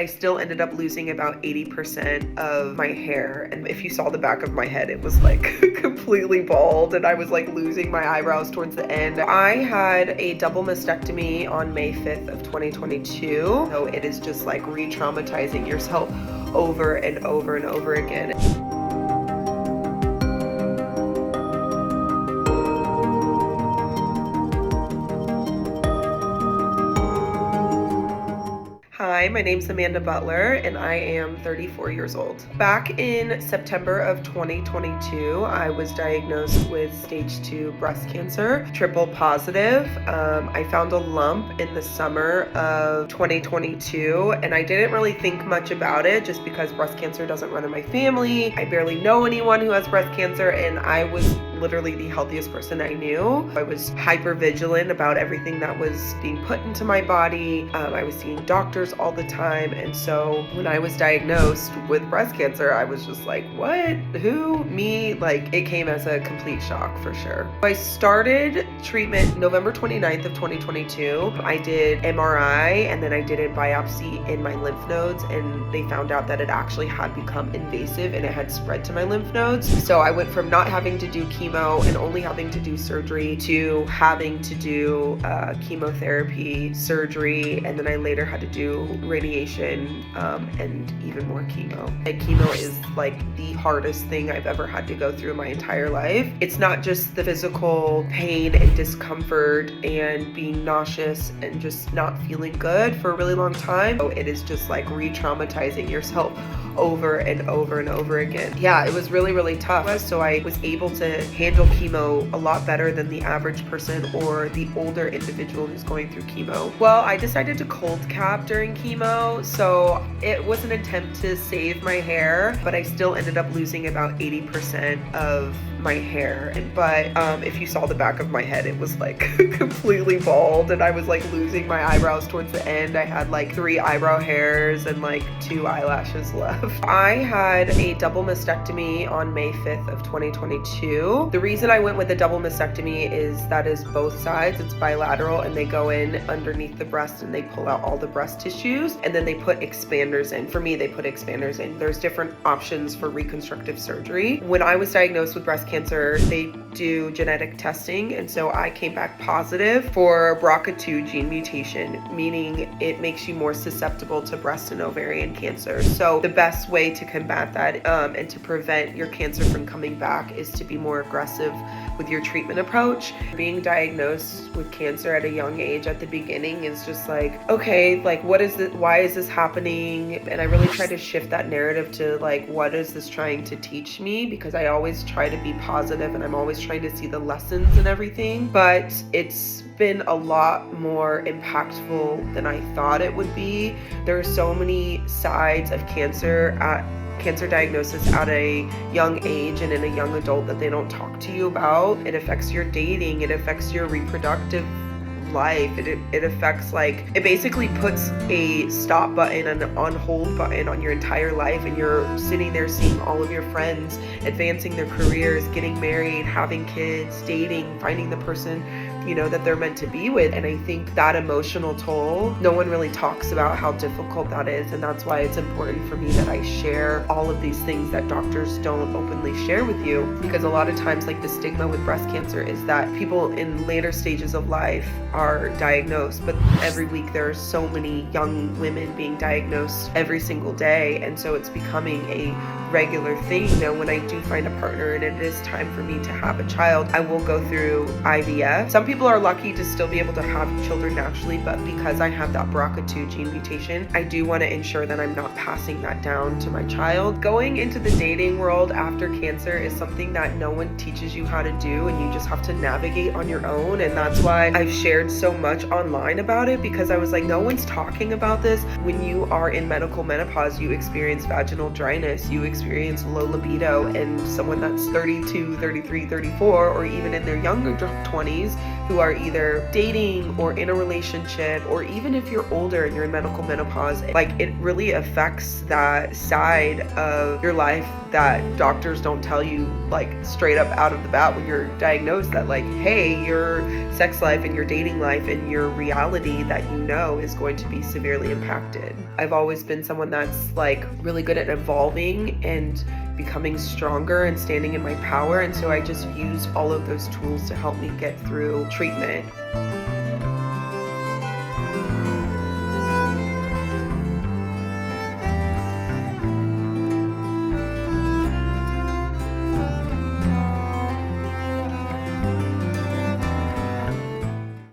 I still ended up losing about 80% of my hair. And if you saw the back of my head, it was like completely bald, and I was like losing my eyebrows towards the end. I had a double mastectomy on May 5th of 2022. So it is just like re-traumatizing yourself over and over and over again. Hi, my name's Amanda Butler, and I am 34 years old. Back in September of 2022, I was diagnosed with stage 2 breast cancer, triple positive. I found a lump in the summer of 2022, and I didn't really think much about it just because breast cancer doesn't run in my family. I barely know anyone who has breast cancer, and I was literally the healthiest person I knew. I was hyper vigilant about everything that was being put into my body. I was seeing doctors all the time, and so when I was diagnosed with breast cancer, I was just like, what? Who? Me? Like, it came as a complete shock for sure. I started treatment November 29th of 2022. I did MRI, and then I did a biopsy in my lymph nodes, and they found out that it actually had become invasive and it had spread to my lymph nodes. So I went from not having to do chemo and only having to do surgery to having to do chemotherapy, surgery, and then I later had to do radiation and even more chemo. And chemo is like the hardest thing I've ever had to go through in my entire life. It's not just the physical pain and discomfort and being nauseous and just not feeling good for a really long time. So it is just like re-traumatizing yourself over and over and over again. Yeah, it was really, really tough. So I was able to handle chemo a lot better than the average person or the older individual who's going through chemo. Well, I decided to cold cap during chemo, so it was an attempt to save my hair, but I still ended up losing about 80% of my hair. But if you saw the back of my head, it was like completely bald, and I was like losing my eyebrows towards the end. I had like 3 eyebrow hairs and like 2 eyelashes left. I had a double mastectomy on May 5th of 2022. The reason I went with a double mastectomy is that is both sides. It's bilateral, and they go in underneath the breast and they pull out all the breast tissues, and then they put expanders in. For me, they put expanders in. There's different options for reconstructive surgery. When I was diagnosed with breast cancer, they do genetic testing, and so I came back positive for BRCA2 gene mutation, meaning it makes you more susceptible to breast and ovarian cancer. So the best way to combat that and to prevent your cancer from coming back is to be more aggressive with your treatment approach. Being diagnosed with cancer at a young age at the beginning is just like, okay, like what is this? Why is this happening? And I really try to shift that narrative to like, what is this trying to teach me? Because I always try to be positive and I'm always trying to see the lessons and everything, but it's been a lot more impactful than I thought it would be. There are so many sides of cancer diagnosis at a young age and in a young adult that they don't talk to you about. It affects your dating, it affects your reproductive life, it affects, like, it basically puts a stop button and an on hold button on your entire life, and you're sitting there seeing all of your friends advancing their careers, getting married, having kids, dating, finding the person that they're meant to be with. And I think that emotional toll, no one really talks about how difficult that is, and that's why it's important for me that I share all of these things that doctors don't openly share with you, because a lot of times, like, the stigma with breast cancer is that people in later stages of life are diagnosed, but every week there are so many young women being diagnosed every single day, and so it's becoming a regular thing. When I do find a partner and it is time for me to have a child, I will go through IVF. Some people are lucky to still be able to have children naturally, but because I have that BRCA2 gene mutation, I do want to ensure that I'm not passing that down to my child. Going into the dating world after cancer is something that no one teaches you how to do, and you just have to navigate on your own. And that's why I've shared so much online about it, because I was like, no one's talking about this. When you are in medical menopause, you experience vaginal dryness, you experience low libido, and someone that's 32, 33, 34, or even in their younger 20s who are either dating or in a relationship, or even if you're older and you're in medical menopause, like, it really affects that side of your life that doctors don't tell you like straight up out of the bat when you're diagnosed, that like, hey, your sex life and your dating life and your reality that you know is going to be severely impacted. I've always been someone that's like really good at evolving and becoming stronger and standing in my power, and so I just use all of those tools to help me get through treatment.